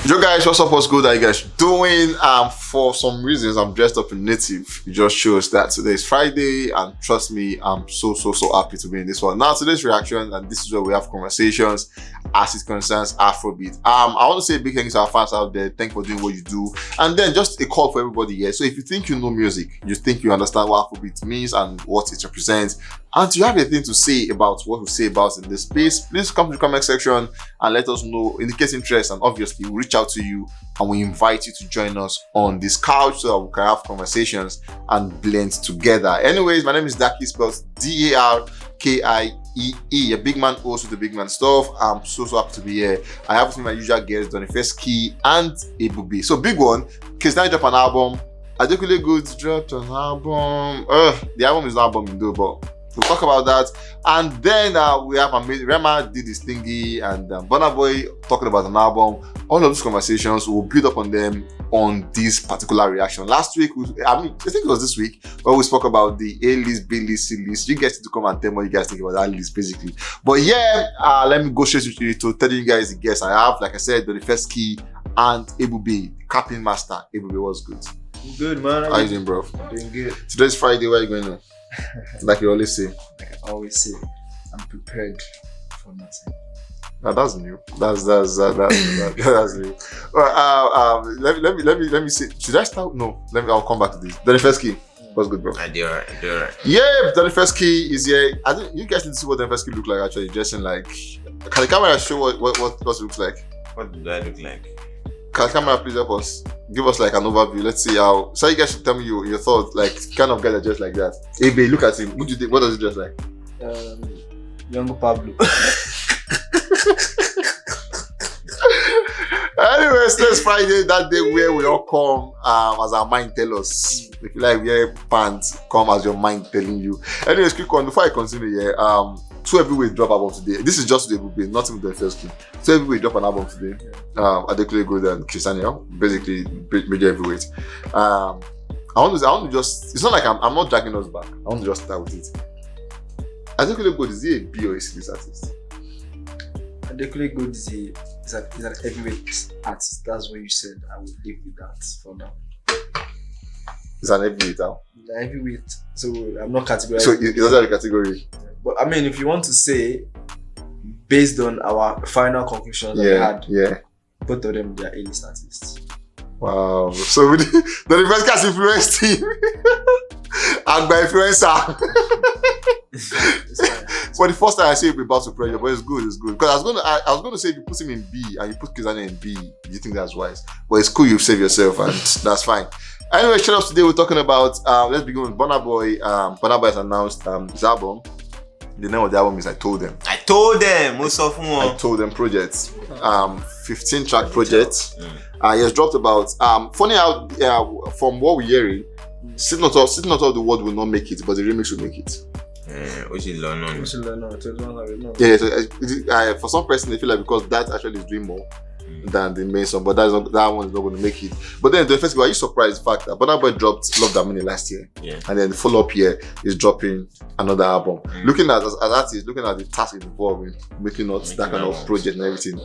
Yo guys, what's up? What's good? How you guys doing? For some reasons, I'm dressed up in native. It just shows that today is Friday, and trust me, I'm so happy to be in this one. Now, today's reaction, and this is where we have conversations as it concerns Afrobeat. I want to say a big thanks to our fans out there. Thank you for doing what you do, and then just a call for everybody here. So if you think you know music, you think you understand what Afrobeat means and what it represents, and you have anything to say about what we say about in this space, please come to the comment section and let us know. Indicate interest, and obviously we'll reach out to you and we invite you to join us on this couch so that we can have conversations and blend together. Anyways, my name is Daki, spelled D-A-R-K-I-E-E. A big man also the big man stuff. I'm so happy to be here. I have with me my usual guests, Burna Boy and Ebubi. So big one, Kizz dropped an album. Adekunle Gold dropped an album. The album is not album though, but we'll talk about that. And then we have Rema did this thingy, and Burna Boy talking about an album. All of these conversations, we'll build up on them on this particular reaction. Last week, I think it was this week, where we spoke about the A-list, B-list, C-list. You guys need to come and tell me what you guys think about that list, basically. But yeah, let me go straight to telling you guys the guests I have. Like I said, Burna Boy and Ebubi, Capping Master. Ebubi, what's good? Good, man. How you doing, bro? I'm doing good. Today's Friday. Where are you going on? Like you always say. Like I always say, I'm prepared for nothing. Now that's new. That's new. Let me see. Should I start? No. I'll come back to this. Burna Boy, what's good, bro? I do alright. Yeah, Burna Boy is here. I think you guys need to see what Burna Boy look like. Actually, dressing like. Can the camera show what it looks like? What do I look like? Can the camera please help us? Give us like an overview. Let's see how. So you guys should tell me your thoughts. Like kind of guys that dress like that. Hey, babe, look at him. What do you think? What does he dress like? Young Pablo. Anyways, next Friday, that day where we all come as our mind tell us. If you like wear pants, come as your mind telling you. Anyways, quick one before I continue here. Two heavyweight drop album today. This is just the Ebubi, not even the first key. Two heavyweight drop an album today. Adekunle Gold and Kizz, basically major heavyweight. I want to just. It's not like I'm not dragging us back. I want to just start with it. Adekunle Gold, is he a B or a C artist? Adekunle Gold is an heavyweight artist. That's what you said. I would live with that for now. It's an heavyweight now. Heavyweight. So I'm not categorizing. So it's not a category. But I mean, if you want to say, based on our final conclusions that we had, both of them, they are A-list artists. Wow. So the first cast influenced him. And by influencer. For the first time I say it'll be about to pressure, but it's good. Because I was gonna say if you put him in B and you put Kizz in B, you think that's wise. But it's cool, you save yourself and that's fine. Anyway, shout out today we're talking about let's begin with Burna Boy. Burna Boy has announced his album. The name of the album is I Told Them. I Told Them. Most of them. I Told Them project. 15 track project. He has dropped about funny how from what we're hearing, sitting on top of the world will not make it, but the remix will make it. Which is learn on. Yeah, so, for some person they feel like because that actually is doing more than the main song, but that one is not going to make it. But then the first, are you surprised the fact that Burna Boy dropped Love That Money last year, and then the follow-up year is dropping another album? Looking at as artists, looking at the task involved in making that kind of project and everything,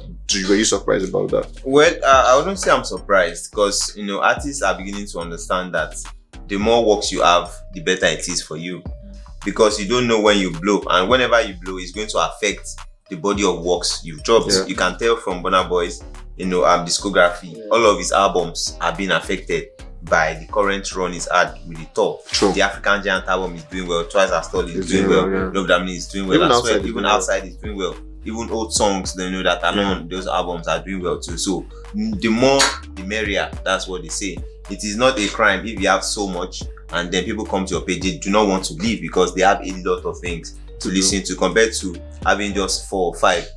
were you surprised about that? Well, I wouldn't say I'm surprised because artists are beginning to understand that the more works you have, the better it is for you, because you don't know when you blow, and whenever you blow, it's going to affect the body of works you've dropped. You can tell from Burna Boy's discography, all of his albums are being affected by the current run he's had with the tour. True. The African Giant album is doing well, Twice as Tall is doing well, Love That Money is doing well as well, even outside is doing well. Even old songs that are on those albums are doing well too. So the more the merrier, that's what they say. It is not a crime if you have so much and then people come to your page, they do not want to leave because they have a lot of things to listen to compared to having just 4 or 5.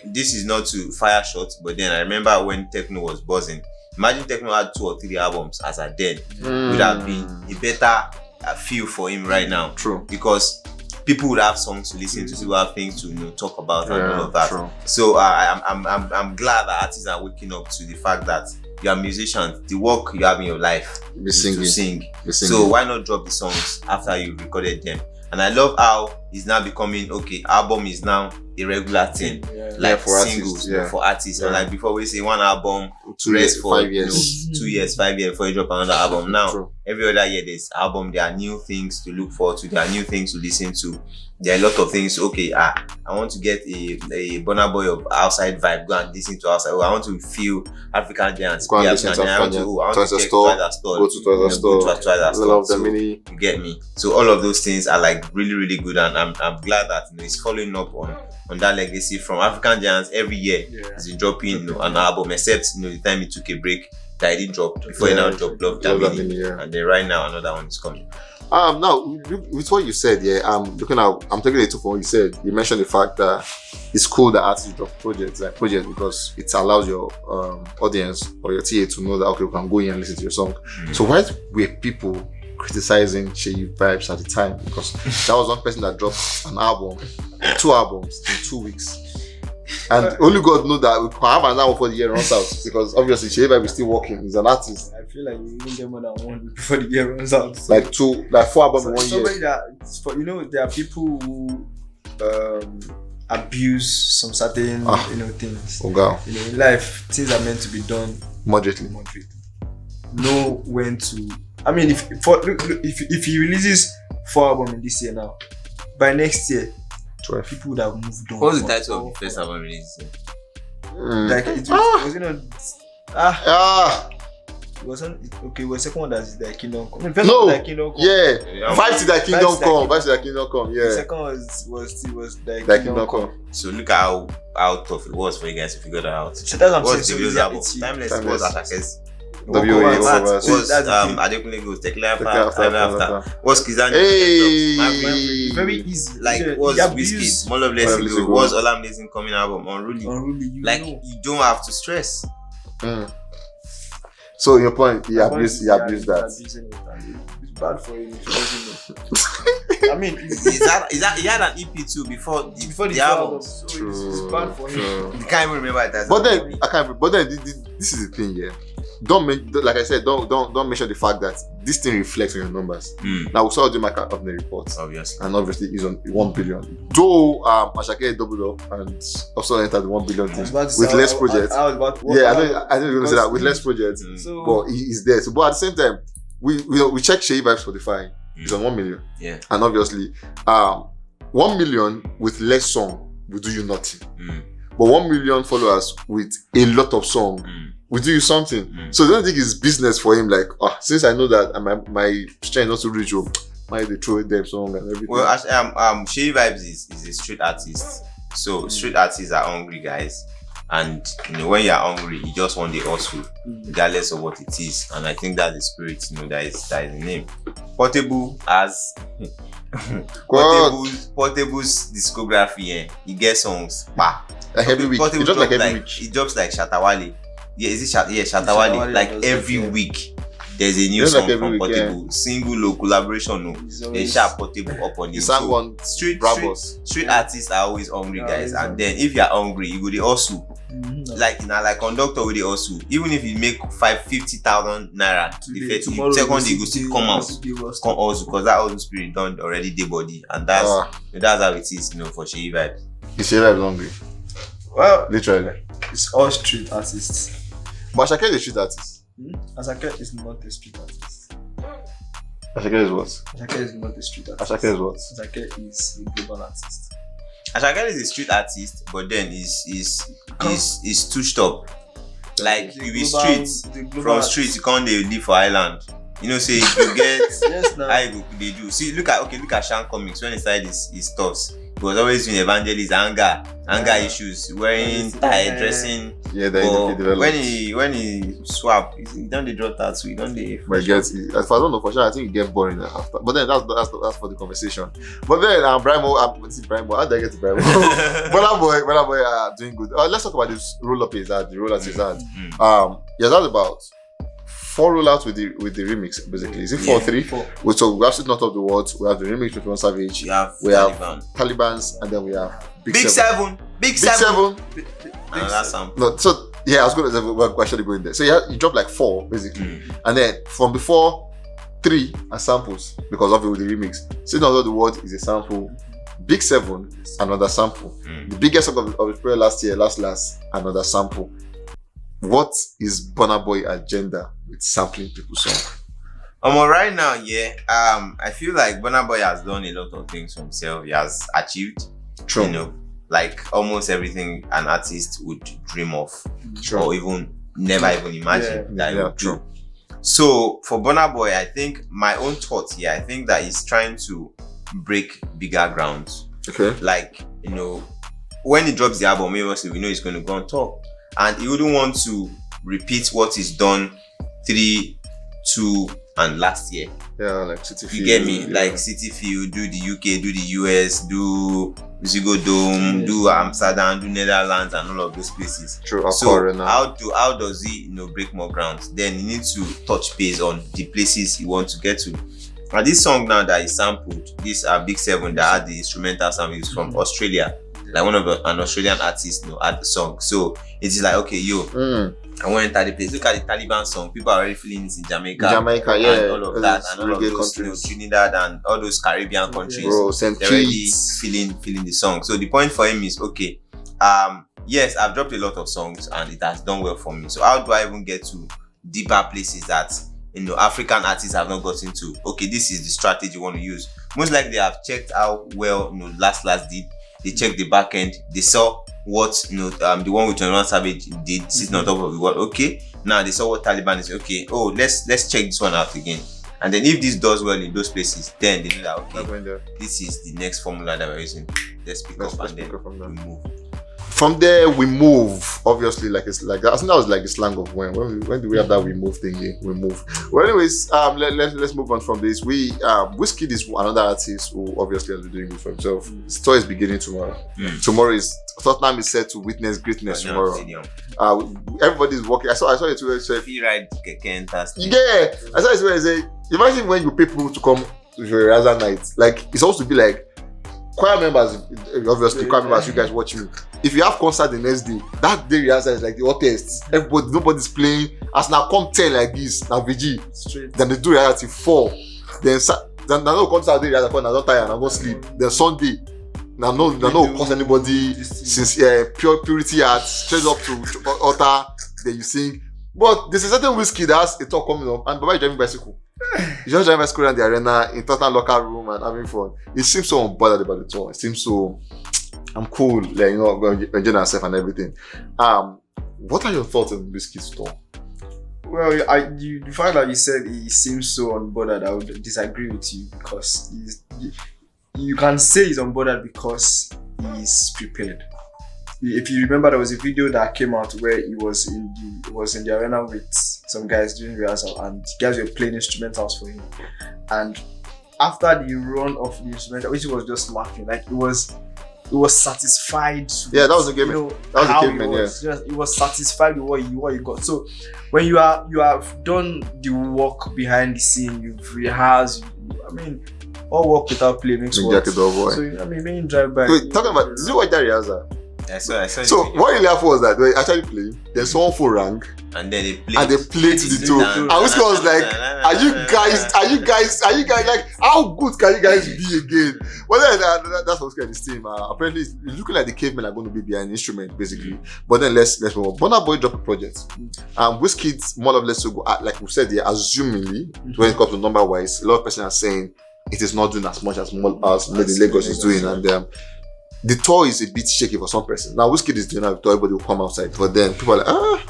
This is not to fire shots, but then I remember when techno was buzzing. Imagine techno had 2 or 3 albums as a dead. Would have been a better feel for him right now. True. Because people would have songs to listen to, people have things to talk about and all of that. True. So I'm glad that artists are waking up to the fact that you are musicians. The work you have in your life is to sing. So why not drop the songs after you recorded them? And I love how it's now becoming, album is now a regular thing, Yeah. like for singles, artists, you know, for artists. Yeah. And like before we say one album, 2 rest years, for 5 years. 2 years, 5 years before you drop another album. Now True. every other year there's album, there are new things to look forward to, there are new things to listen to. There are a lot of things. Okay, I want to get a Burna Boy of outside vibe, go and listen to outside. Oh, I want to feel African dance. Go and listen to I want to Twice check a store. Twice a store. Go to Twice a store. Go to Twice a I store. love the So, mini. you get me? So all of those things are like really, really good, and I'm glad that it's following up on that legacy from African Giants. Every year he's been dropping an album, except the time he took a break that he didn't drop before he now dropped Love That Mini, and then right now another one is coming. Now with what you said, I'm taking it from what you said. You mentioned the fact that it's cool that artists drop projects because it allows your audience or your TA to know that okay, we can go in and listen to your song. So why were people criticizing Sheyi Vibes at the time? Because that was one person that dropped an album, 2 albums in 2 weeks. And only God knows that we can have another one before the year runs out, because obviously Sheyi Vibes is still working. He's an artist. I feel like you even get more than 1 week before the year runs out. So Like 4 albums in 1 year. somebody that there are people who abuse some certain things. Oh God. In life, things are meant to be done Moderately. Know when to. I mean, if he releases 4 albums in this year now, by next year, 12. people would have moved on. What was the title of the first album release? Like it was it wasn't okay. It was second one that's the Kingdom Come. The first No. one was Kingdom Come. Yeah. Vibes to that Kingdom Come. Vibes to that Kingdom Come. The Yeah. second was the That Kingdom Come. So look at how tough it was for you guys to figure that out. So that's what I'm What's saying. the So album? it's Timeless Timeless. was Ashake's. WA Was was that's the thing. Adekunle Goes Take Life after. After. What's Kizz? Hey. very easy. Like Yeah, was he abused Wizkid, More Love Less More Love Less Ago, Ago. was Olamide coming album Unruly. Like know. you don't have to stress. So your point, he abused that. Abusing it, and it's bad for him if he doesn't know. I mean, Is that he had an EP too before the album. So it's bad for him. You can't even remember it as But an then EP. I can't. But then this is the thing, yeah. Like I said, don't mention the fact that this thing reflects on your numbers. Now we saw the market of the reports, Obviously. and obviously he's on 1 billion. Though Ashake doubled up and also entered the 1 billion thing with less projects. I was about to I didn't even say that with less projects. So, But he is there. So, but at the same time, we check Sheyi Vibes Spotify. He's on 1 million. Yeah. And obviously, 1 million with less song will do you nothing. But 1 million followers with a lot of song will do you something. So I don't think it's business for him. Like, since I know that my strength not to reach, might they throw them song and everything. Well, Sheyi Vibes is a street artist. So street artists are hungry guys. And when you're hungry, you just want the hustle, regardless of what it is. And I think that's the spirit, that is the name. Portable as Portable's discography, he gets songs. Like every week. Portable It drops like every like, week. it drops like Shatawale. Yeah, is it Shatawale? Shatawale Like does every that, yeah. week. There's a new Just song like every from week, Portable. Single or collaboration. He's They always- sharp Portable up on He it. sang So, one street Bravos. artists are always hungry, Yeah, guys. always And then if you're hungry, you go the hustle. Mhm. Like conductor with the hustle. Even if you make 50,000 naira, Today, the tomorrow second you you go still come out, come hustle, because that hustle spirit done already day body, and that's how it is, for Sheyi Vibes. He's Sheyi Vibes hungry. Well, Literally. it's all street artists. But Ashake is a street artist. Asake is not a street artist. Ashake is what? Asake is not a street artist. Ashake is what? Asake is a global artist. Ashake is a street artist, but then he's touched up. Like you be street from street, you can't live for island. Say you get Yes, now. how they do. See, look at Shan Comics when he started his stuffs. He was always doing evangelist, anger issues, wearing tie, dressing. Yeah, they But developed. when he swap, he don't they draw tattoo, he don't they. But it gets, if I don't know for sure, I think it gets boring after. But then that's for the conversation. But then Brimo, how did I get to Brimo? Burna Boy doing good. Let's talk about this roll up he's had, the rollouts he's had. He has had about 4 rollouts with the remix, basically. Is it 4 or 3? 4. So we have Not of the World, we have the remix with One Savage, We have Taliban's, and then we have Big Seven. Big Seven. Another sample. No, so yeah, I was going to we're actually going there. So you dropped like 4 basically, and then from before 3 are samples because of it with the remix. So Not of the World is a sample. Big Seven, another sample. The biggest song of the prayer last year, last, another sample. What is Burna Boy agenda with sampling people's song? Right now, I feel like Burna Boy has done a lot of things for himself. He has achieved, True. Like almost everything an artist would dream of, True. or even never even imagine that he would true. do. So for Burna Boy, I think my own thoughts here, I think that he's trying to break bigger grounds. Okay. Like, when he drops the album, obviously we know he's going to go on tour. And he wouldn't want to repeat what he's done 3, 2, and last year. Yeah, like City Field. You get me? Like City Field, do the UK, do the US, do Wizkid Dome, do Amsterdam, do Netherlands, and all of those places. True. So how does he break more grounds? Then he needs to touch base on the places he wants to get to. And this song now that he sampled, this Big Seven that had the instrumental sample is from Australia. Like an Australian artist had the song. So it is like, okay, I want to enter the place. Look at the Taliban song. People are already feeling it in Jamaica. And all of that, and all of those Trinidad and all those Caribbean countries. Bro, they're already feeling the song. So the point for him is, okay, yes, I've dropped a lot of songs and it has done well for me. So how do I even get to deeper places that African artists have not gotten to? Okay, this is the strategy you want to use. Most likely they have checked how well last did. They checked the back end. They saw what the one with 21 Savage did sitting on top of the world. Okay, now they saw what Taliban is. Okay, let's check this one out again. And then if this does well in those places, then they know that okay, this is the next formula that we're using. Let's pick up and then we move. From there we move. Obviously, I think that was like the slang of when do we have that we move thingy? We move. Well, anyways, let's move on from this. Wizkid is another artist who obviously has been doing good for himself. His tour is beginning tomorrow. Tomorrow is Tottenham is set to witness greatness tomorrow. Everybody's working. I saw it too. He ride keke fantastic. Yeah, I saw it where I say, imagine when you pay people to come to your rehearsal night. Like it's supposed to be like choir members, obviously choir members. You guys watch me. If you have concert the next day, that day rehearsal is like the hottest. Nobody's playing. As now come 10 like this, now VG. Then they do rehearsal till 4. Then no come Saturday rehearsal, now don't tire, and I go sleep. Then Sunday, now no cause anybody since purity art straight up to altar. Then you sing. But there's a certain Wizkid that has a talk coming up, and Baba is driving bicycle. He's just driving bicycle around the arena in Tottenham locker room and having fun. It seems so unbothered about the tour. It seems so I'm cool, like enjoying myself and everything. What are your thoughts on Wizkid's tour? Well, the fact that you said he seems so unbothered, I would disagree with you because you can say he's unbothered because he's prepared. If you remember, there was a video that came out where he was in the arena with some guys doing rehearsal, and the guys were playing instrumentals for him. And after the run of the instrumental, which was just laughing, like it was satisfied. Yeah, that was a game. That was a caveman. Yeah, it was satisfied with what you got. So when you have done the work behind the scene, you've rehearsed. All work without play makes work. So when you drive by. Wait, talking about, did you watch that rehearsal? I saw so what you laugh was that they actually play. There's someone for rank, and then they play to the two. And Wizkid was like, "Are you guys like how good can you guys be again?" Well, that's what's getting this team. Apparently, it's looking like the cavemen are going to be behind the instrument basically. But then let's move on. Burna Boy dropped a project. Wizkid more or less to go like we said here, assumingly when it comes to number wise, a lot of people are saying it is not doing as much as Made in Lagos is doing, and the tour is a bit shaky for some person. Now, Wizkid is doing a tour, everybody will come outside. But then people are like,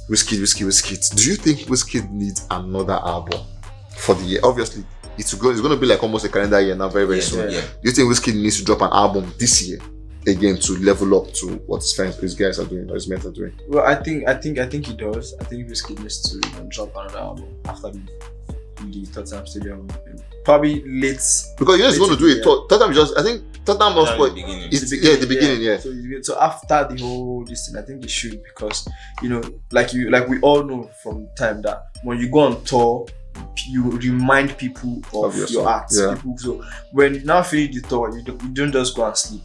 Wizkid. Do you think Wizkid needs another album for the year? Obviously, it's going to be like almost a calendar year now, very, very soon. Yeah. Do you think Wizkid needs to drop an album this year again to level up to what his guys are doing or his mates are doing? Well, I think he does. I think Wizkid needs to drop another album after the Tottenham Stadium. Probably late. Because he's going to do it. Tottenham must put the beginning. So after the whole this thing, I think they should, because like we all know from time that when you go on tour, you remind people of your art. Yeah. So when you now finish the tour, you don't just go and sleep.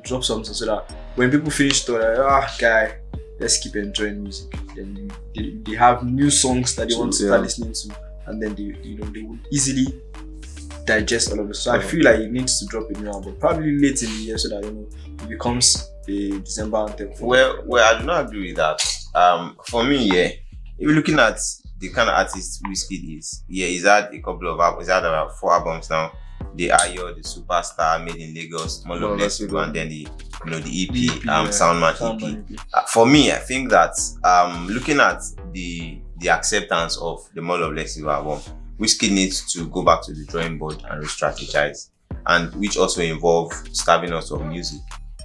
Drop something so that when people finish the tour, they're like, guy, let's keep enjoying music. Then they have new songs that they want to start listening to, and then they will easily digest all of this. So I feel like he needs to drop a new album, probably late in the year, so that it becomes a December anthem. Well, I do not agree with that. For me, yeah, if you're looking at the kind of artist Wizkid is, yeah, he's had a couple of albums. He's had about 4 albums now. The Ayo, the Superstar, Made in Lagos, More Love Less Ego, and then the EP, Soundman EP. For me, I think that looking at the acceptance of the More Love Less Ego album, Wizkid needs to go back to the drawing board and re-strategize, and which also involve starving us of music,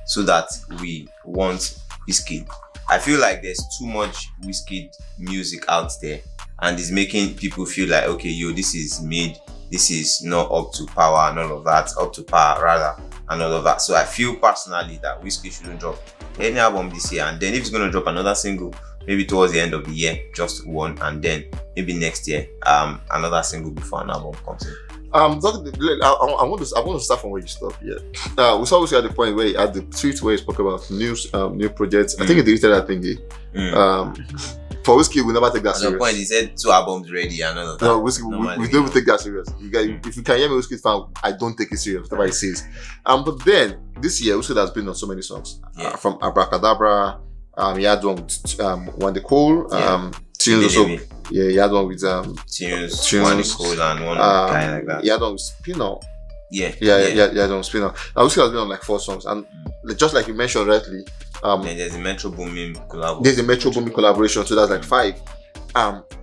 so that we want Wizkid. I feel like there's too much Wizkid music out there, and it's making people feel like, okay, this is mid, this is not up to power and all of that, up to par rather, and all of that. So I feel personally that Wizkid shouldn't drop any album this year, and then if he's going to drop another single, maybe towards the end of the year, just one, and then maybe next year, another single before an album comes in. I want to start from where you stopped. Yeah, we saw at the point where he had the tweet where he spoke about new projects. I think he deleted that thingy. For Wizkid, we never take that serious. At the point, he said 2 albums ready and all of that. No, Wizkid, we don't even take that serious. If you can hear me, Wizkid fan, I don't take it serious, whatever he says. But then, this year, Wizkid has been on so many songs. From Abracadabra, he had one with One The Cool, Tunes also. Yeah, he had one with Tunes, One The Cool, and one guy like that. He had one with Spino. Yeah, he had one with Spino. Now, Wizkid has been on like 4 songs, and just like you mentioned rightly, then there's a Metro Boomin collaboration, so that's like 5.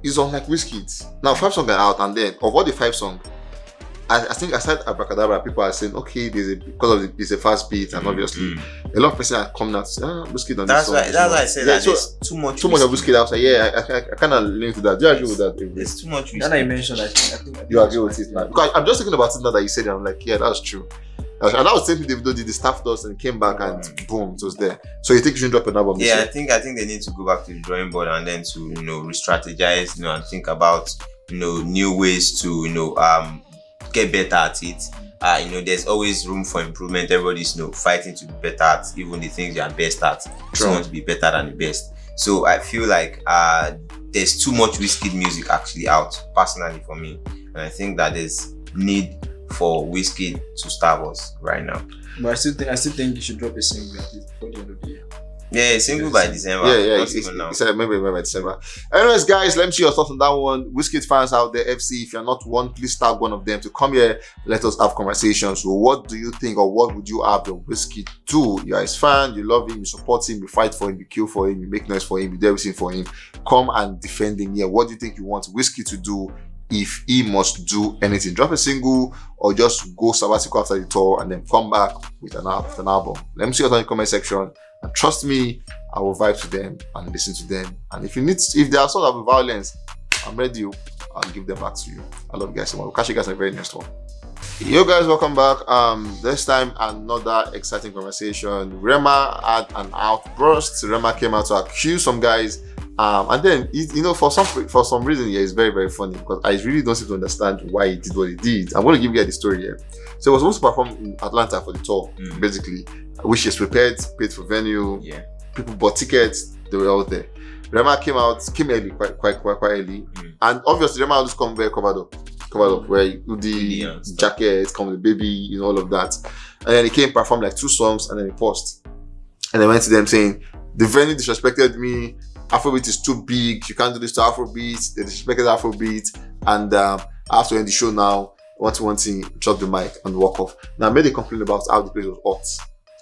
It's on like Wizkid. Now 5 songs are out, and then of all the 5 songs, I think aside Abracadabra, people are saying, okay, there's a fast beat, and obviously a lot of people are coming out to say, Wizkid on this song. That's why I said that there's too much of Wizkid. I was like, I kind of lean to that. Do you agree with that? There's too much Wizkid. Now that you mentioned, I think you agree with it now. Because I'm just thinking about it now that you said it. I'm like, yeah, that's true. And that was the same thing Davido did. The staff does and came back and boom, it was there. So you think you should drop an album? Yeah, I think they need to go back to the drawing board and then to re-strategize, and think about new ways to get better at it. There's always room for improvement. Everybody's fighting to be better at even the things you are best at. You want to be better than the best. So I feel like there's too much Wizkid music actually out, personally for me, and I think that there's need for Wizkid to starve us right now. But I still think you should drop a single at least before the end of the year. Yeah, single by December. Yeah, he said maybe by December. Anyways, guys, let me see your thoughts on that one. Wizkid fans out there, FC, if you're not one, please tag one of them to come here. Let us have conversations. So what do you think, or what would you have your Wizkid do? You're his fan, you love him, you support him, you fight for him, you kill for him, you make noise for him, you do everything for him. Come and defend him here. What do you think you want Wizkid to do? If he must do anything, drop a single or just go sabbatical after the tour and then come back with an album. Let me see what's in the comment section, and trust me, I will vibe to them and listen to them. And if they are sort of violence, I'm ready. I'll give them back to you. I love you guys so much. We'll catch you guys in the very next one. Yo guys, welcome back. This time another exciting conversation. Rema had an outburst. Rema came out to accuse some guys. And then, for some reason, it's very, very funny because I really don't seem to understand why he did what he did. I'm going to give you guys the story here. So he was supposed to perform in Atlanta for the tour, basically, which is prepared, paid for venue. Yeah. People bought tickets, they were all there. Rema came early, quite early. And obviously, Rema always come very covered up, where the jacket, come with the baby, all of that. And then he came, performed like 2 songs, and then he paused. And I went to them saying, the venue disrespected me. Afrobeat is too big. You can't do this to Afrobeat. They disrespected Afrobeat, and I have to end the show now. One thing, drop the mic and walk off. Now I made a complaint about how the place was hot.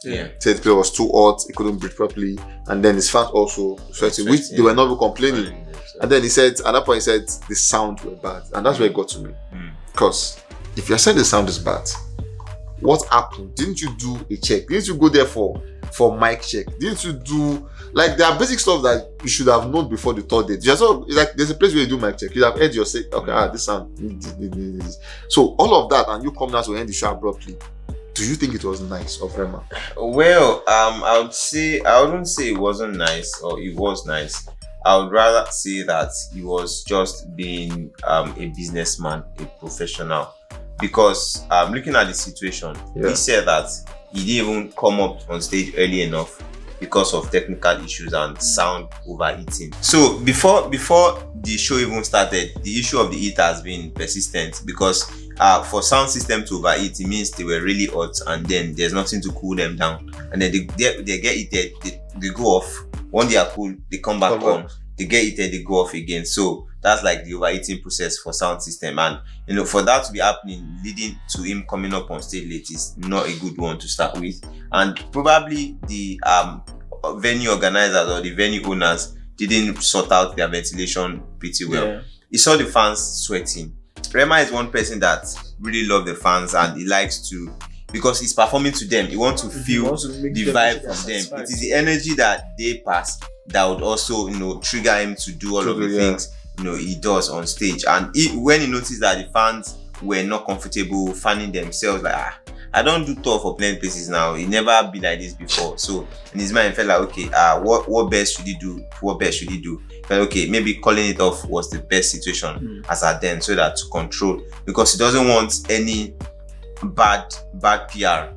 Yeah. Said the place was too hot. He couldn't breathe properly, and then his fans also sweating, which they were not even complaining. And then he said, at that point, he said the sound were bad, and that's where it got to me. Because if you're saying the sound is bad, what happened? Didn't you do a check? Didn't you go there for mic check? Didn't you do there are basic stuff that you should have known before the third day? There's a place where you do mic check. You have heard yourself, okay, this sound. So all of that, and you come down to end the show abruptly. Do you think it was nice of Rema? Well, I wouldn't say it wasn't nice, or it was nice. I would rather say that he was just being a businessman, a professional. Because looking at the situation, he said that he didn't even come up on stage early enough because of technical issues and sound overheating. So before the show even started, the issue of the heat has been persistent because for sound system to overheat, it means they were really hot, and then there's nothing to cool them down, and then they get heated, they go off. When they are cool, they come back on. They get heated, they go off again. So that's like the overheating process for sound system, and for that to be happening, leading to him coming up on stage late is not a good one to start with. And probably the venue organizers or the venue owners didn't sort out their ventilation pretty well. Yeah. He saw the fans sweating. Rema is one person that really loves the fans, and he likes to, because he's performing to them, he wants to feel the vibe from them. It is the energy that they pass that would also, trigger him to do all of the things, he does on stage. And when he noticed that the fans were not comfortable fanning themselves, like, I don't do tour for plenty places now. He never been like this before. So in his mind, he felt like, okay, what best should he do? What best should he do? But okay, maybe calling it off was the best situation as at then, so that to control, because he doesn't want any bad PR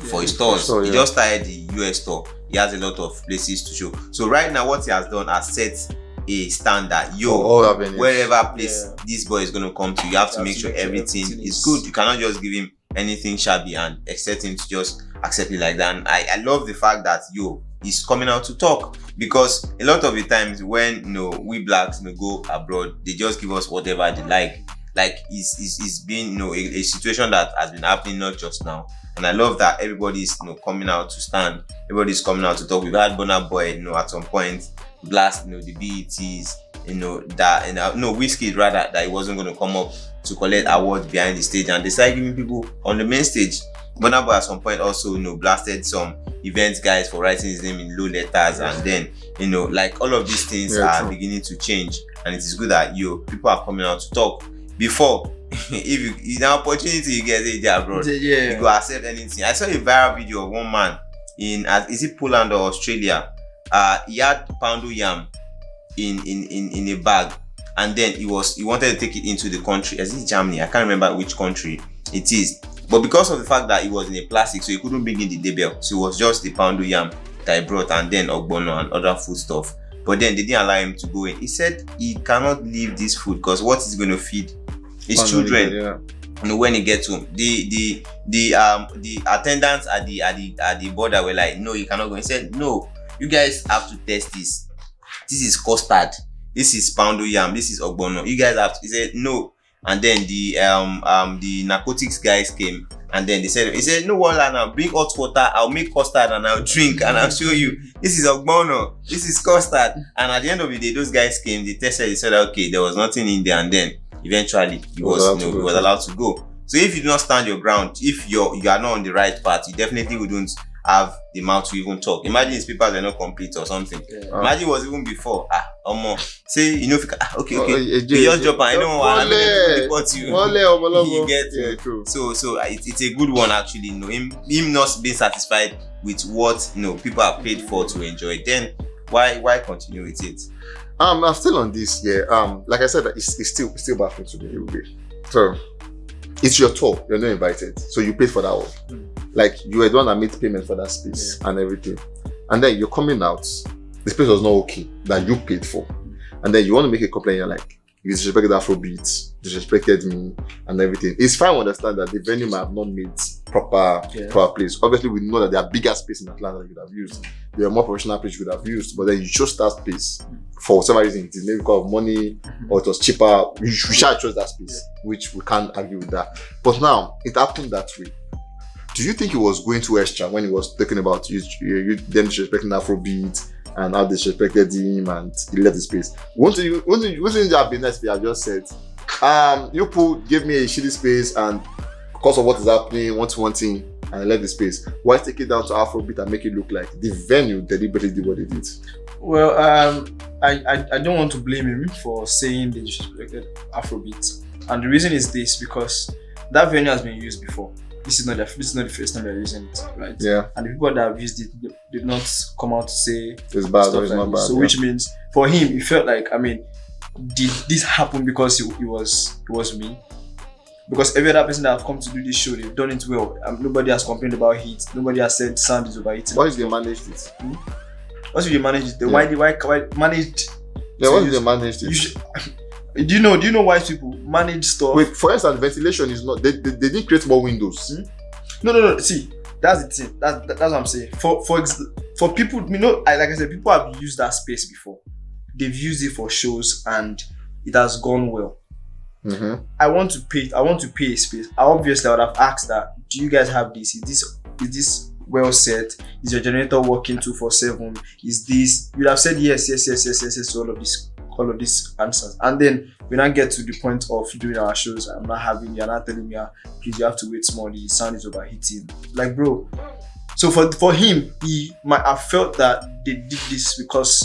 for his stores. He just started the US store. He has a lot of places to show. So right now, what he has done has set a standard. Wherever place this boy is going to come to, you have to make sure everything is good. You cannot just give him anything shabby and expect him to just accept it like that. And I love the fact that he's coming out to talk, because a lot of the times when we blacks go abroad, they just give us whatever they like. Like it's been a situation that has been happening not just now. And I love that everybody's coming out to stand. Everybody's coming out to talk. We've had Burna Boy at some point blast the BETs, Wizkid rather, that he wasn't going to come up to collect awards behind the stage, and they started giving people on the main stage. Burna Boy at some point also blasted some event guys for writing his name in low letters, and then like all of these things are beginning to change, and it is good that people are coming out to talk. Before, if an opportunity you get it abroad, you go accept anything. I saw a viral video of one man in is it Poland or Australia? He had poundo yam in a bag, and then he wanted to take it into the country. Is it Germany? I can't remember which country it is. But because of the fact that it was in a plastic, so he couldn't bring in the label, so it was just the poundo yam that he brought, and then ogbono and other food stuff. But then they didn't allow him to go in. He said he cannot leave this food because what is going to feed his children? When he gets home, the attendants at the border were like, no, you cannot go. He said, no, you guys have to test this. This is custard. This is poundo yam. This is ogbono. You guys have to. He said no. And then the narcotics guys came, and then he said, no water now, bring hot water, I'll make custard and I'll drink and I'll show you. This is ogbono, this is custard. And at the end of the day, those guys came, they tested, they said, okay, there was nothing in there, and then eventually he was allowed to go. So if you do not stand your ground, if you are not on the right path, you definitely wouldn't have the mouth to even talk. Imagine his papers were not complete or something. Imagine it was even before. Say if you okay. You just drop and anyone report you. You get so it's a good one actually. Him not being satisfied with what people are paid for to enjoy. Then why continue with it? I'm still on this. Like I said, it's still baffling to me. So it's your tour. You're not invited, so you paid for that one. Like you were the one that made payment for that space and everything, and then you're coming out. The space was not okay that you paid for, and then you want to make a complaint. You're like, you disrespected Afrobeat, disrespected me, and everything. It's fine to understand that the venue might have not made proper place. Obviously, we know that there are bigger space in Atlanta that you could have used. There are more professional place you could have used, but then you chose that space for whatever reason. It is maybe because of money or it was cheaper. We should chose that space, which we can't argue with that. But now it happened that way. Do you think he was going too extra when he was talking about you them disrespecting Afrobeat and how they disrespected him and he left the space? Wouldn't it have been nice if he had just said, you people gave me a shitty space and because of what is happening, one thing, and I left the space. Why take it down to Afrobeat and make it look like the venue deliberately did what they did? Well, I don't want to blame him for saying they disrespected Afrobeat, and the reason is this: because that venue has been used before. This is not the first time they're using it, right? Yeah. And the people that have used it did not come out to say it's bad or it's not bad. So which means for him, it felt like, did this happen because it was me? Because every other person that have come to do this show, they've done it well. Nobody has complained about heat. Nobody has said sound is overheating. Why did they manage it? Why did they manage it? Why managed? Yeah, why did they manage it? Do you know white people? manage stuff. Wait, for instance, ventilation is not. They didn't create more windows. No. See, that's the thing. That's what I'm saying. For people, like I said, people have used that space before. They've used it for shows and it has gone well. Mm-hmm. I want to pay a space. I would have asked that. Do you guys have this? Is this well set? Is your generator working 247? Is this? You'd have said yes to all of these answers. And then when I get to the point of doing our shows, you're not telling me, please, you have to wait small, the sound is overheating. Like, bro. So for him, he might have felt that they did this because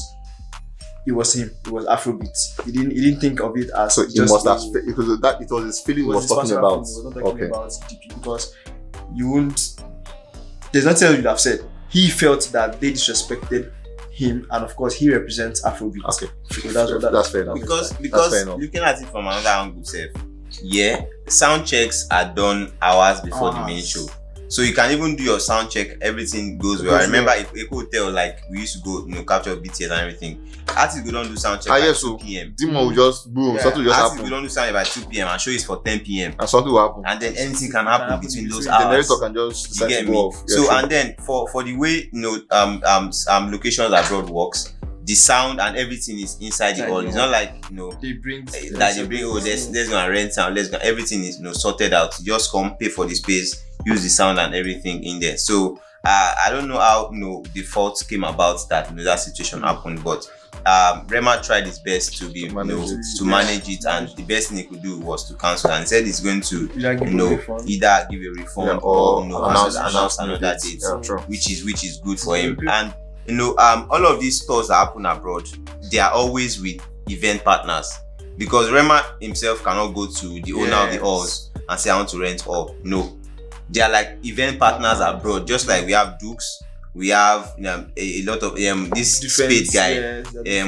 it was him. It was Afrobeat. He didn't think of it as so just must have because that it was his feeling he was talking about. He was not talking about DP because you wouldn't. There's nothing else you'd have said. He felt that they disrespected him, and of course, he represents Afrobeat. Okay, so that's fair enough. Because enough. looking at it from another angle, sound checks are done hours before the main show. So you can even do your sound check, everything goes well. I remember if a hotel, like we used to go, capture BTS and everything. Artists we don't do sound check by 2 p.m. Demon will just boom, something just Artists happen. we don't do sound check by 2 p.m. and show is for 10 p.m. And something will happen. And then anything can happen between those The hours. generator can just decide to go off. So and then for the way locations abroad works, the sound and everything is inside the hall. It's not like they bring let's go and rent sound, everything is sorted out. You just come pay for the space, use the sound and everything in there. So I don't know how the fault came about that that situation happened, but Rema tried his best to manage it, and the best thing he could do was to cancel, and said he's going to either give a refund or announce another date, which is good for him. And all of these stores that happen abroad, they are always with event partners, because Rema himself cannot go to the owner of the halls and say I want to rent all. No, they are like event partners abroad, just like we have Dukes, we have a lot of this Spade guy,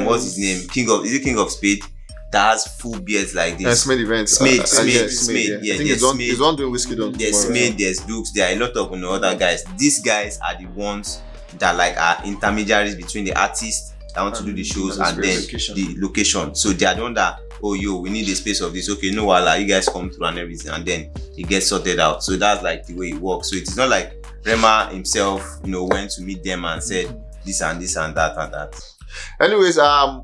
what's his name, King of Spade, that has full beards like this. Smade events. Smade. I think he's on doing Wizkid on. There's Smade, there's Dukes, there are a lot of other guys. These guys are the ones that are intermediaries between the artists that want to do the shows and then the location. So they are the one that, we need a space of this. Okay, no wala, you guys come through and everything, and then it gets sorted out. So that's like the way it works. So it's not like Rema himself, went to meet them and said this and this and that and that. Anyways,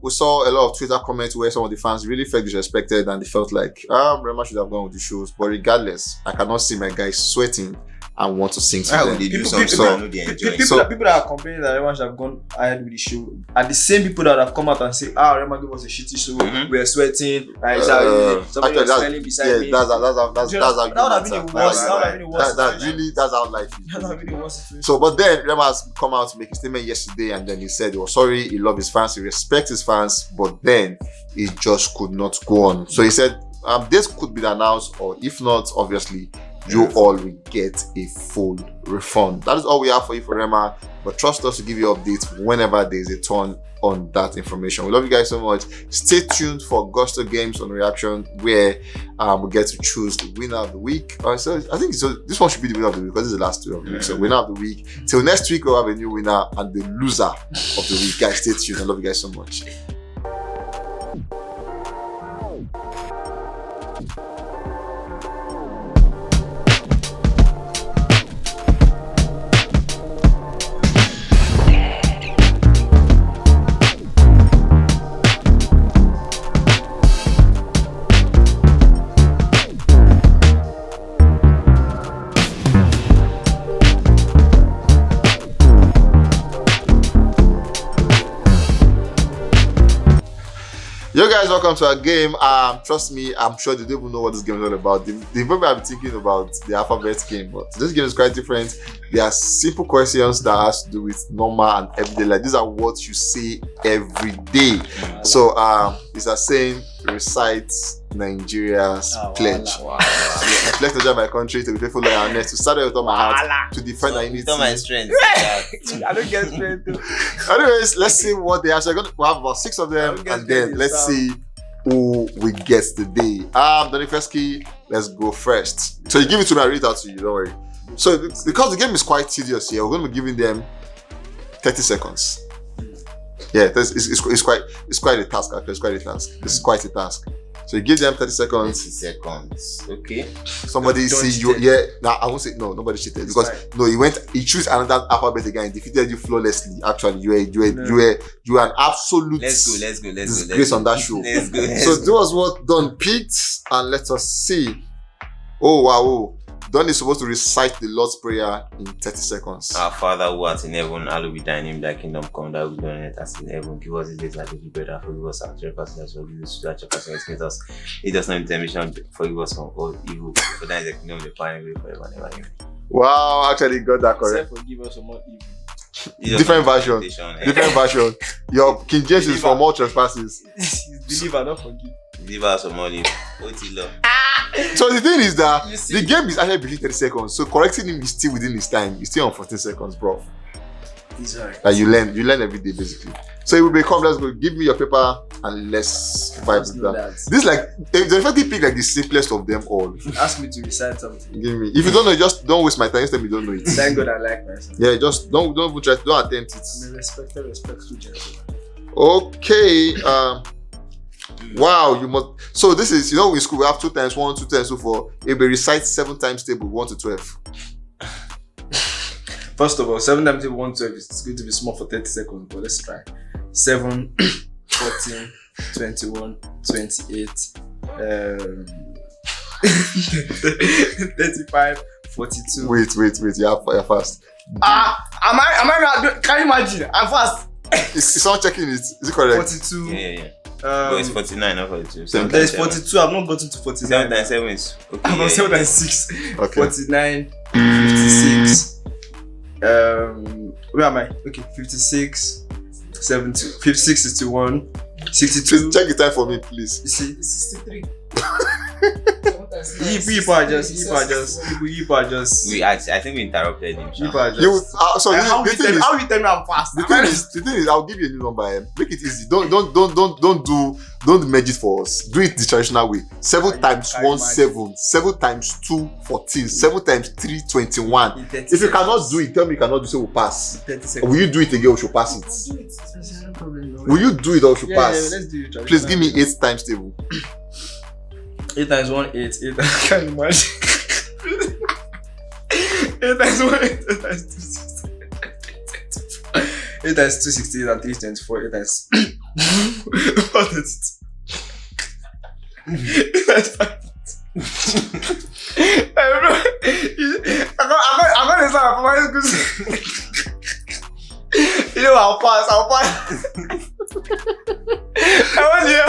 we saw a lot of Twitter comments where some of the fans really felt disrespected and they felt like Rema should have gone with the shows. But regardless, I cannot see my guys sweating and want to sing to them. People that are complaining that Rema should have gone ahead with the show are the same people that have come out and say, Rema gave us a shitty show, we are sweating, somebody was smelling beside me. That's how you that's how life is. So, but then Rema has come out to make a statement yesterday, and then he said he was sorry, he loved his fans, he respects his fans, but then he just could not go on. So he said this could be announced, or if not, obviously you all will get a full refund. That is all we have for you for Rema, but trust us to give you updates whenever there is a turn on that information. We love you guys so much. Stay tuned for Gusto Games on Reaction, where we get to choose the winner of the week. So I think this one should be the winner of the week because this is the last 2 of the week. So winner of the week. Till next week, we'll have a new winner and the loser of the week. Guys, stay tuned. I love you guys so much. Yo guys, welcome to our game. Trust me, I'm sure they don't even know what this game is all about. They probably have been thinking about the alphabet game, but this game is quite different. There are simple questions that has to do with normal and everyday life. These are what you say every day. So it's a saying, recite Nigeria's pledge. I pledge to join my country, to be faithful, loyal, and honest, to serve with all my heart, to defend my unity. My strength. I don't get strength too. Anyways, let's see what they actually got. We have about 6 of them, and then let's see who we get today. Donny Fesky, let's go first. So you give it to me, I read it out to you, don't worry. So because the game is quite tedious here, we're going to be giving them 30 seconds. Yeah, it's quite a task. Actually, it's quite a task. This is quite a task. So you give them 30 seconds. 30 seconds. Okay. Somebody Don't see you. cheat. Yeah. Nah, I won't say no. Nobody cheated because It's no, he chose another alphabet again and defeated you flawlessly. Actually, you were an absolute Let's go. disgrace on that show. Let's go. So that was what Don picked, and let us see. Oh wow. Don is supposed to recite the Lord's Prayer in 30 seconds. Our Father who art in heaven, hallowed be thy name, thy kingdom come, thy will be done on earth as in heaven. Give us this day our daily bread, and forgive us our trespasses, forgive us our trespasses against us. It does not into temptation, forgive us from all evil. For thine is the kingdom, the power, and the glory forever and ever. Amen. Wow, actually got that correct. Forgive us from all evil. It does Different not version. into temptation, eh? Different version. Your King James is from all trespasses. Believe and not forgive. Deliver us from all evil. Otilo. So the thing is that You see- the game is actually between 30 seconds. So correcting him is still within his time. He's still on 14 seconds, bro. He's alright. Like you learn every day basically. So it will become, let's go, give me your paper and let's vibe Just with know that. that. This is like the effective pick like the simplest of them all. Ask me to recite something. Give me. If you don't know, just don't waste my time. Just tell me you don't know it. Thank God I like myself. Yeah, just don't even try. Don't attempt it. I'm a respectful gentleman. Okay. Wow, you must. So this is, in school we have 2 times 1, 2 times 2, 4. If we recite 7 times table 1 to 12. First of all, 7 times 1 12 is going to be small for 30 seconds, but let's try. 7, 14, 21, 28, 35, 42. Wait. You're fast. Am I? Can you imagine? I'm fast. Is someone checking it? Is it correct? 42. Yeah. But it's 49, not 42. There is 42. I've not gotten to 49. 7 times 7 is okay. I'm on 7 and 6. Okay. 49, 56. Where am I? Okay, 56, 70, 56, 61, 62. Please check the time for me, please. You see? 63. People are just. I think we interrupted him. People are just. You so How the you thing is, tell me I'm fast? the thing is, I'll give you a new number. Make it easy. Don't merge it for us. Do it the traditional way. 7 times 1 7, 7 times 2 14, 7 times 3 21. If you cannot do it, tell me you cannot do so. We'll pass. 30 seconds. Will you do it again? We should pass it. No problem, no. Will you do it or we should Yeah, pass? let's do it. Please give me 8 times table. 8 times 1, 8. 8. I can't imagine. 8 times 1, 8. 8 times 2, 6. 8 times 2, 16, and 3, 24. 8 times 4, 32. 8 times 5. I'm going to start from my school. You know, I'll pass. I want you.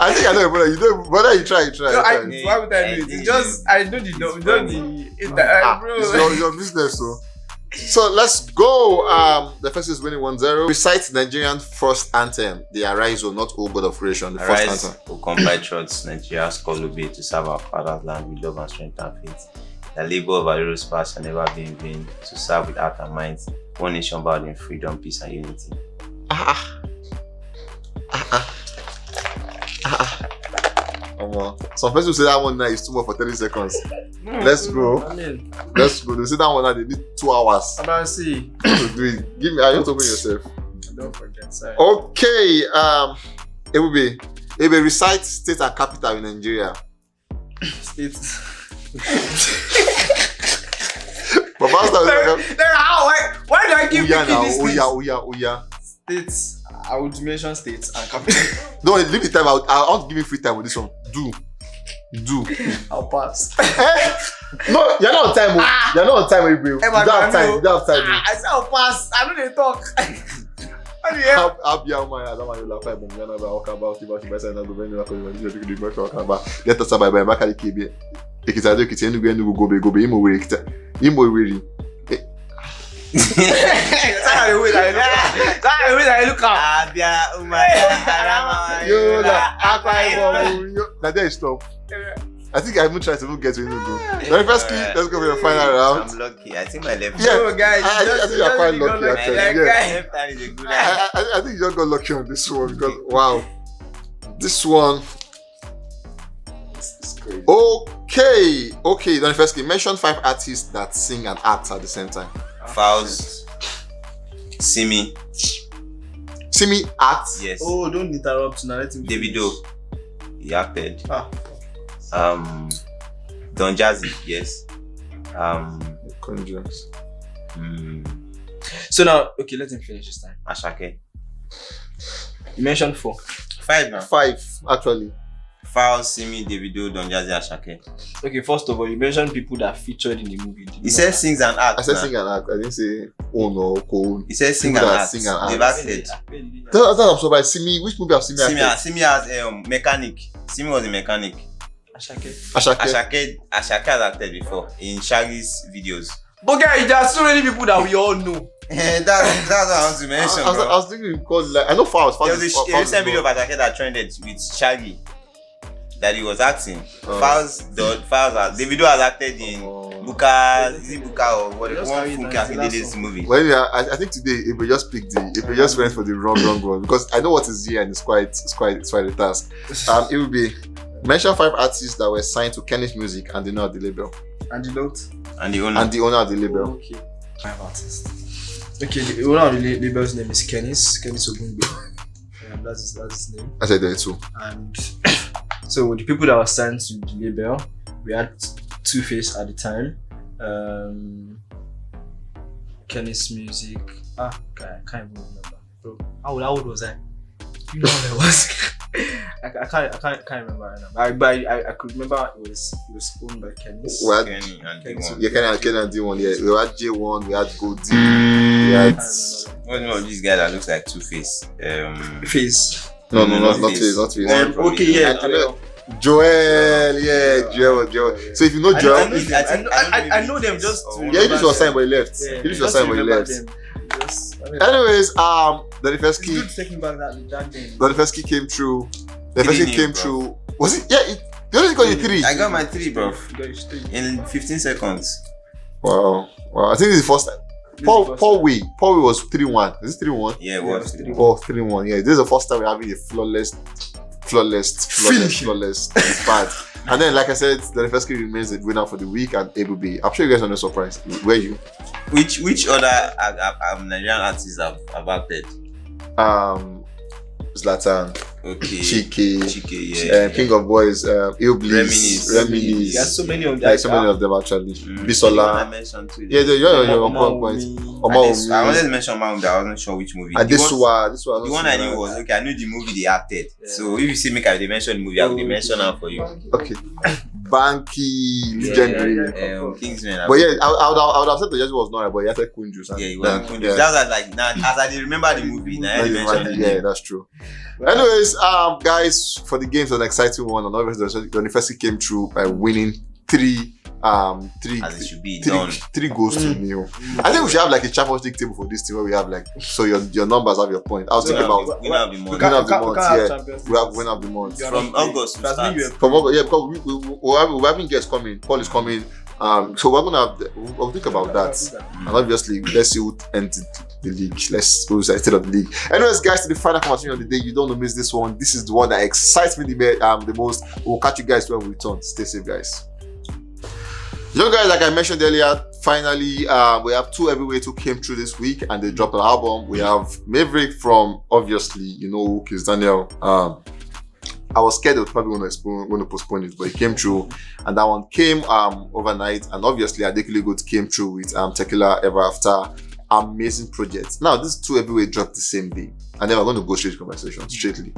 I think I know, brother. You don't, brother. You try. No, why would I do it? It's just, I know It's your business, so. So let's go. The first is winning 1-0. Recite Nigerian first anthem, the Arise, O not O God of Creation. The first Arise, anthem. O come by trust, Nigeria's call will be to serve our father's land with love and strength and faith. The labor of our heroes past shall never be in vain, to serve with heart and mind, one nation bound in freedom, peace and unity. Some people say that one now is too much for 30 seconds. Let's go. Let's go. They say that one now they need 2 hours I'm about to see. to do it. Give me. I have to open yourself. Don't forget, sorry. Okay. It will be recite state and capital in Nigeria. States. But first time, Why do I keep Oya picking now. these things? Oya. States. I would mention states and capital. No, leave the time out. I want to give you free time with this one. Do. I'll pass. No, you're not on time. You're not on time, bro. You don't have time. You don't have time. I said I'll pass. I know they talk. How do you hear? Let us buy back at the KB. Ekitado Kitenu Gobe Imo Wikta. Imo Wiri. Look out. Now there is stop. I think I even tried to get to Enugu. Very first key, let's go for the final round. I'm lucky. I think my left Yeah, Oh, guys, I think you're quite lucky actually. Yeah. left hand is a good I think you just got lucky on this one because wow, this one. It's crazy. Okay. Then first key, mention 5 artists that sing and act at the same time. Fouls, Simi, See me act. Yes. Oh, don't interrupt now. Let him Davido. He acted. Ah. Don Jazzy. Yes. Conjures. So now, okay, let him finish this time. Ashake. You mentioned 4. 5 now. 5 actually. Files, Simi, Davido, Don Jazzy, Ashake. Okay, first of all, you mentioned people that featured in the movie. He said sings and acts. I said now. sing and act. I didn't say own or co-own. He said sing People and that acts. sing and They've act. acted. That's I'm surprised. Simi, which movie have Simi acted? Simi has mechanic. Simi was a mechanic. Ashake. Ashake has acted before in Shaggy's videos. But guys, there are so many people that we all know. That's what I want to mention, I bro. was thinking because like I know Fowls. There was a recent video of Ashake that trended with Shaggy that he was acting. Fowls, the video has acted in Buka, is it Buka or what? Just One carry Funke that, Akindede's movie. Well, yeah, I think today if we just picked if we just went for the wrong one because I know what is here and it's quite a task. It would be mention 5 artists that were signed to Kenny's Music and the owner of the label. Antidote. And the owner. And the owner of the label. Okay. 5 artists. Okay, the owner of the label's name is Kennis Ogungbe. That's his name. I said there too. And so the people that were signed to the label, we had Two-Face at the time. Kennis Music. I can't even remember. Bro, how old was I? You know what I was. I can't remember right now. But I could remember it was owned by Kennis. Well, Kenny and D1. Yeah, Kenny and D1. Yeah, we had J1, we had Goldie, we had. What's the name of this guy that looks like Two-Face? Face. No, not Face. Face. Okay, yeah. Joel, Joel. So if you know Joel, I know them just. yeah, he just was signed but he left. Yeah, He just was signed but he left. Anyways, the first key. Good taking back that name. The first key came through. The Three first key names, came bro. through. Was it? Yeah, you only got you 3. I got my 3, bro. You got your 3. In 15 seconds. Wow. I think this is the first time. Paul Way was 3-1. Is it 3-1? Yeah, it was. 3-1. Yeah, this is the first time we're having a flawless part. And then, like I said, the first key remains the winner for the week and ABB. I'm sure you guys are not surprised. Were you? Which other Nigerian artists have acted? Zlatan, Okay. Chike, yeah. King of Boys, Illbliss, Reminisce. There's so many of them. Like so many of them actually. I Bisola. mentioned too. Yeah, you're on point. I wanted to mention Maum, I wasn't sure which movie. This one. The one I knew was I knew the movie they acted. Yeah. So if you see me, I will mention the movie. I will mention her for you. Okay. Banky, legendary. Kingsman. But yeah, I would have said the judge was not right, but he had Kunjus. Yeah, he was Kunjus. That was like now as I remember the movie. Now I mentioned the yeah, name. that's true. Anyways, guys, for the games, an exciting one, and obviously the university came through by winning 3 as it should be done. 3 goals to 0. I think we should have like a Champions League table for this team where we have like so your numbers have your point. I was thinking about winner of the month. winner of the month. Yeah, we have winner of the month From August to start. from August. Yeah, because we're having guests coming. Paul is coming. So we're gonna have we'll think about that. And obviously, let's see who entered the league. Let's who's instead of the league. Anyways, guys, to the final conversation of the day. You don't want to miss this one. This is the one that excites me the most. We'll catch you guys when we return. Stay safe, guys. You guys, like I mentioned earlier, finally we have 2 heavyweights who came through this week and they dropped an album. We have Maverick from obviously Kizz Daniel. I was scared they were probably going to postpone it, but it came through, and that one came overnight. And obviously, Adekunle Gold came through with Tequila Ever After. Amazing project. Now, these 2 heavyweights dropped the same day, and then we're going to go straight to conversation straightly.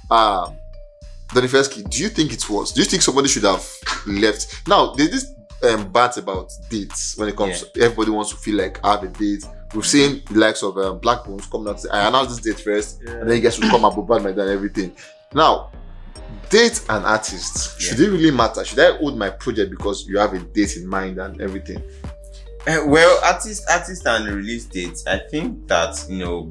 Donifeski, do you think it was? Do you think somebody should have left? Now, there's this bad about dates when it comes. Everybody wants to feel like I have a date. We've seen the likes of Black Bones coming out. I announced this date first, and then you guys will come up with bad and everything. Now, date and artists, should it really matter? Should I hold my project because you have a date in mind and everything? Well, artist and release dates. I think that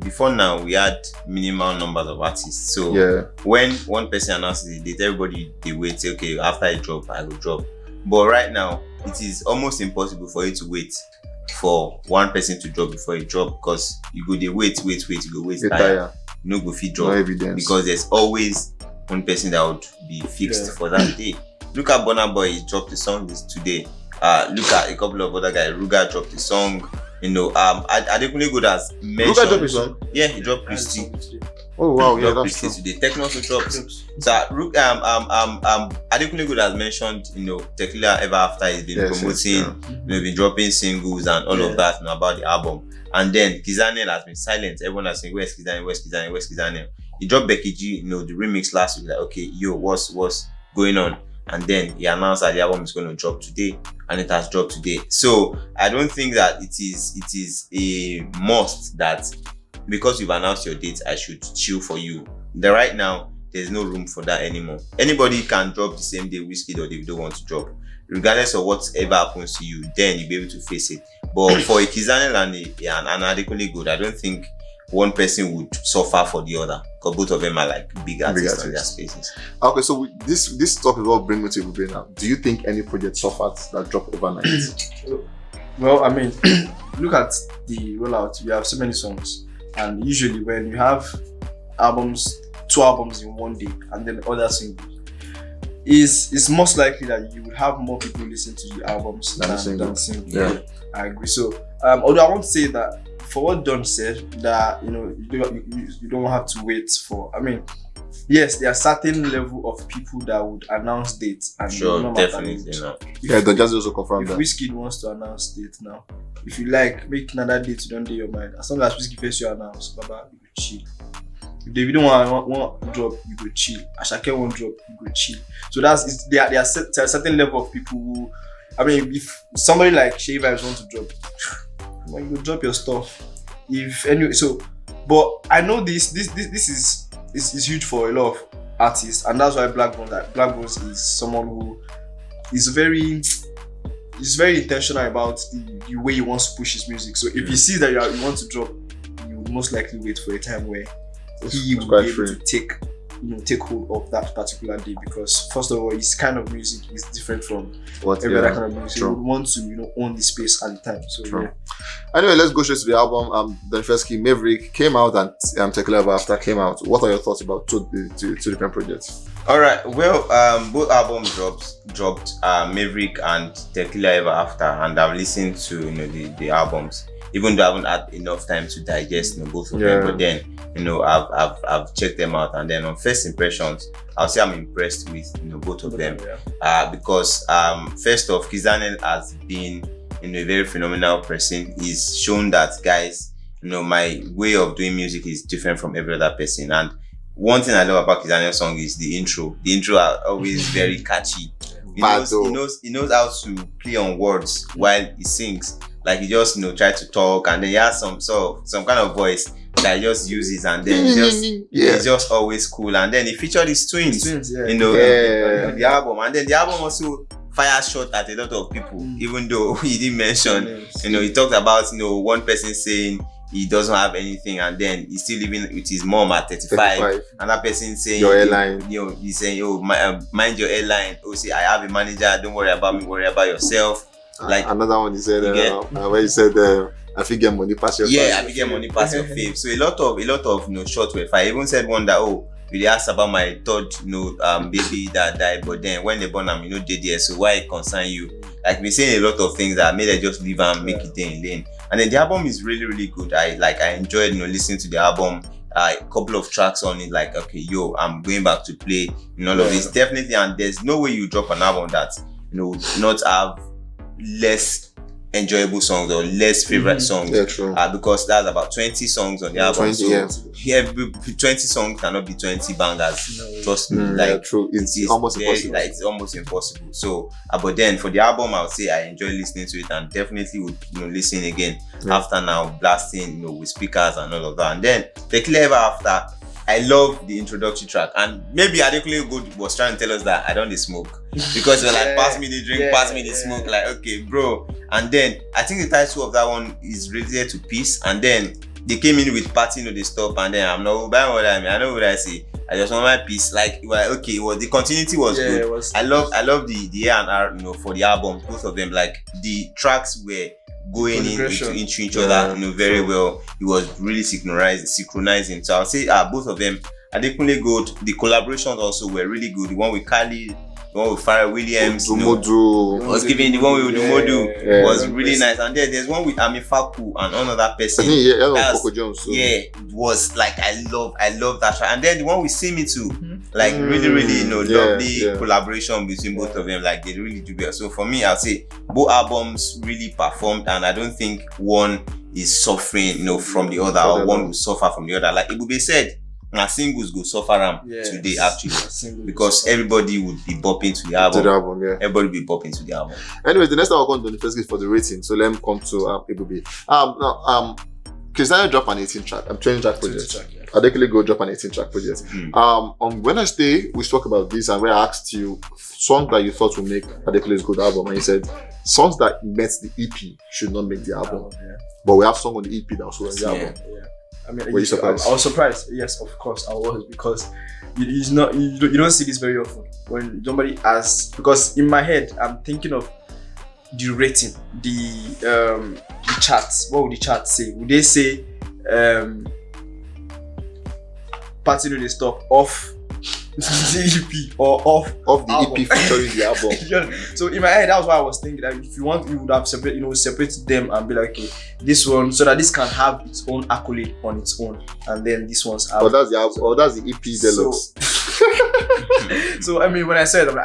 before now we had minimal numbers of artists. So when one person announces a date, everybody they wait. Say, okay, after I drop, I will drop. But right now, it is almost impossible for you to wait for one person to drop before you drop because you go they wait, you go wait time. No go fit drop. No evidence. Because there's always one person that would be fixed for that day. Look at Burna Boy, he dropped the song today. Look at a couple of other guys. Ruga dropped the song. Adekunle Gold has mentioned. Ruga dropped the song? Yeah, he dropped Christy. Oh wow, yeah, Drop that's true. today. Techno also drops. So Adekunle Gold has mentioned, Tequila Ever After he's been promoting, been dropping singles and all of that, about the album. And then Kizz has been silent. Everyone has saying, where's Kizz? He dropped Becky G, the remix last week. Like, okay, what's going on? And then he announced that the album is going to drop today, and it has dropped today. So I don't think that it is a must that because you've announced your date, I should chill for you. Right now, there's no room for that anymore. Anybody can drop the same day Wizkid or Davido want to drop, regardless of whatever happens to you. Then you'll be able to face it. But for a Kizz and an Adekunle Gold, I don't think one person would suffer for the other, because both of them are like big artists in their spaces. Okay, so this talk is what brings me to Ibu now. Do you think any project suffered that drop overnight? Well, I mean, look at the rollout. We have so many songs, and usually when you have two albums in one day, and then other singles, it's most likely that you would have more people listen to the albums than singles. Yeah, I agree. So, although I won't say that. For what Don said, that you don't have to wait for. I mean, yes, there are certain level of people that would announce dates, and definitely. Don just also confirm that. If Wizkid wants to announce date now, if you like, make another date. You don't do your mind. As long as Wizkid first you announce, Baba, you go chill. If Davido want drop, you go chill. Ashake won't drop, you go chill. So there are certain level of people who, I mean, if somebody like Shay Vibes want to drop. When you drop your stuff, but I know this is huge for a lot of artists, and that's why Black Bones is someone who is very intentional about the way he wants to push his music. So if he sees that you want to drop, you would most likely wait for a time where he will be able to take hold of that particular day, because first of all, his kind of music is different from every other kind of music. He would want to own the space at the time. So yeah. Anyway, let's go straight to the album. The first key, Maverick, came out, and Tequila Ever After came out. What are your thoughts about two different projects? All right. Well, both albums dropped, Maverick and Tequila Ever After, and I've listened to the albums, even though I haven't had enough time to digest both of them. But then I've checked them out, and then on first impressions, I'll say I'm impressed with both of them. Because first off, Kizz has been a very phenomenal person. He's shown that, guys, my way of doing music is different from every other person. And one thing I love about Kizz song is the intro. The intro are always very catchy. He knows how to play on words while he sings. Like he just try to talk, and then he has some kind of voice that he just uses, and then it's just always cool. And then he featured his twins, in the album, and then the album also fire shot at a lot of people, even though he didn't mention, he talked about one person saying he doesn't have anything, and then he's still living with his mom at 35. Another person saying your airline, he's saying, mind your airline. See, I have a manager, don't worry about me, worry about yourself. Like another one, he said where he said I think get money past your I think get money past your fave. So a lot of shots were fired. I even said one that we asked about my third baby that died, but then when they born him, dead there, so why it concern you? Like we're saying a lot of things that made I just leave and make it in lane. And then the album is really, really good. I enjoyed listening to the album. A couple of tracks on it, like, okay, I'm going back to play all of this. Definitely, and there's no way you drop an album that not have less enjoyable songs or less favorite songs. Because that's about 20 songs on the album. 20 songs cannot be 20 bangers. Trust me. True. It's almost impossible. It's almost impossible. So, but then for the album, I would say I enjoy listening to it, and definitely would listen again after now blasting with speakers and all of that. And then Tequila Ever After, I love the introductory track, and maybe Adekunle Gold was trying to tell us that I don't smoke, because they're like, pass me the drink, pass me the smoke, like, okay, bro. And then I think the title of that one is related to peace, and then they came in with party, they stop, and then I'm not buying what I mean. I know what I say. I just want my peace. Like, okay, the continuity was good. I love the A&R, for the album, both of them. Like the tracks were going into each other, very well. It was really synchronizing. So I'll say both of them. Adekunle Gold, the collaborations also were really good. The one with Kali, the one with Pharrell Williams, Modu. was giving the one with Modu was really nice. And then there's one with Ami Faku and another person. I think Coco Jones. So. Yeah, it was like I love that track. And then the one with See Me Too, like really, lovely collaboration between both of them. Like they really do well. So for me, I'll say both albums really performed, and I don't think one is suffering, from the other, or one will suffer from the other. Like Ebube said, singles go suffer today actually, because everybody would be bopping to the album. Everybody will be bopping to the album. Anyways, the next time we're going to do the first is for the rating. So let me come to Ebube. Now, Kizz drop an 18-track. I'm 20-track project. Adekunle Gold drop an 18-track project. On Wednesday, we spoke about this, and we asked you songs that you thought would make Adekunle's Gold album, and you said songs that met the EP should not make the album. But we have songs on the EP that also on the album. I mean, were you surprised? I was surprised. Yes, of course, I was, because you don't see this very often when somebody asks. Because in my head, I'm thinking of the rating, the charts. What would the chart say? Would they say Party No Dey Stop off the EP or off the album. EP featuring the album? So in my head, that was why I was thinking that if you want, you would have separate them and be like, okay, this one, so that this can have its own accolade on its own, and then this one's out. Or that's the album, or that's the EP deluxe. So I mean, when I said, I'm like,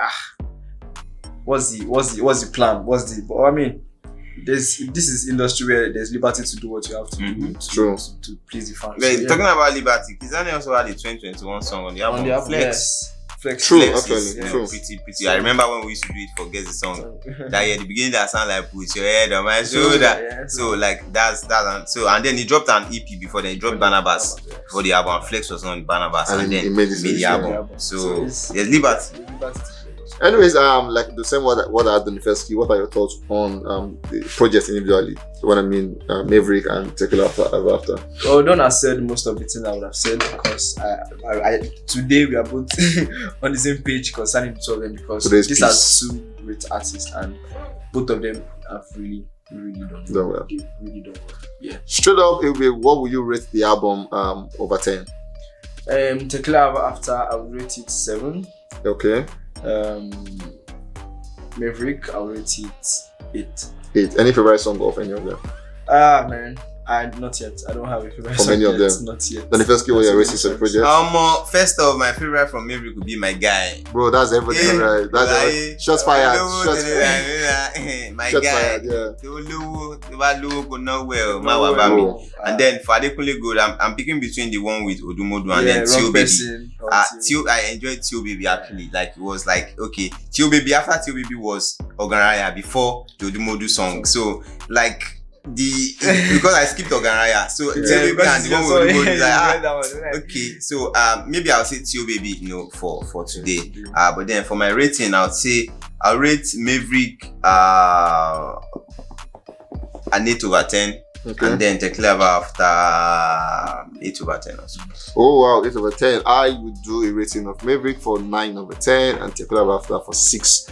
what's the plan? But I mean, this is industry where there's liberty to do what you have to do to please the fans. Wait, talking about liberty, Kizz also had a 2021 song on the album. Flex. True, Flex actually. is, pretty. I remember when we used to do it for Guess the Song. That at the beginning that sound like put your head on my shoulder. So like that's and then he dropped an EP before then. He dropped Barnabas for the album. Flex was on Barnabas, and then he made the album. So there's liberty. Anyways, like the same what I had on the first key. What are your thoughts on the projects individually? What I mean, Maverick and Take It After. Well, Don has said most of the things I would have said, because I today we are both on the same page concerning the two of them, because these are two great artists, and both of them have really done well. Really done well. Yeah. Straight up, what would you rate the album over 10? Take It After, I would rate it 7. Okay. Maverick, I'll rate it 8. Any favorite song of any of them? Man, not yet. I don't have a favorite song any of them. Not yet. Then the first key, what you're rating for the project? First of my favorite from Maverick would be My Guy. Bro, that's everything, right? That's shots fired. My shots guy. Fired, yeah. And then for Adekunle Gold, I'm picking between the one with Odumodu and then Tio Baby. I enjoyed Tio Baby actually. Like it was like, okay, Tio Baby, after Tio Baby was Oganraya before the Odumodu song. So like because I skipped Oganraya, so Tio Baby and the one with Odumodu is like okay. So maybe I'll say Tio Baby, for today. But then for my rating, I'll rate Maverick an 8 over 10. Okay. And then Take It After 8 over 10 also. Oh wow, 8 over 10. I would do a rating of Maverick for 9 over 10 and Take It After for 6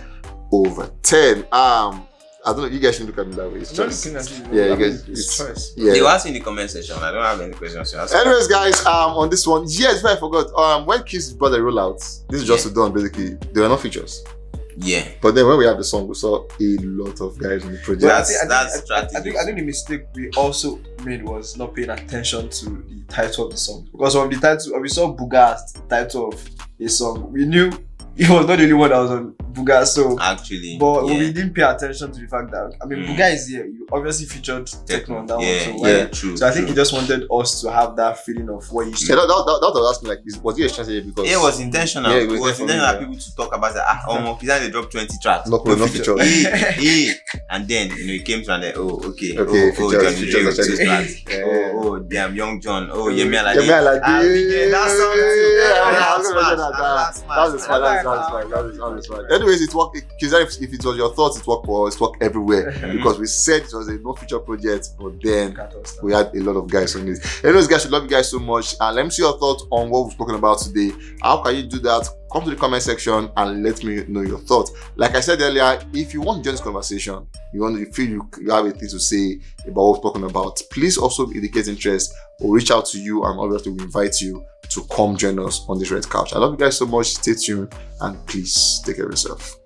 over 10. I don't know, you guys should look at me that way. It's choice. Yeah, you guys, it's choice. Yeah. They were asking in the comment section. I don't have any questions to ask. Anyways, guys, on this one, yes, I forgot. When Kizz brought the rollouts, this is just done basically. There were no features. Yeah. But then when we have the song, we saw a lot of guys in the project. I think the mistake we also made was not paying attention to the title of the song. Because when we saw Buga as the title of a song, we knew he was not the only one that was on Buga. So actually, but we didn't pay attention to the fact that Buga is here. You obviously featured Techno on that one. So true. So I think he just wanted us to have that feeling of what you should. Yeah, that was asking, like, was it a chance because it was intentional. Yeah, it was intentional that people to talk about that. Kizz they dropped 20 tracks. No feature. And then it came to okay, Johnny damn, Young John, Yemi Alade. That's right. Anyways, it worked. Kizz, if it was your thoughts, it worked well. It worked everywhere because we said it was a no feature project, but then we had a lot of guys on this. Anyways, guys, I love you guys so much. And let me see your thoughts on what we've spoken about today. How can you do that? Come to the comment section and let me know your thoughts. Like I said earlier, if you want to join this conversation, you feel you have a thing to say about what we've spoken about, please also indicate interest or reach out to you, and obviously we invite you to come join us on this red couch. I love you guys so much. Stay tuned and please take care of yourself.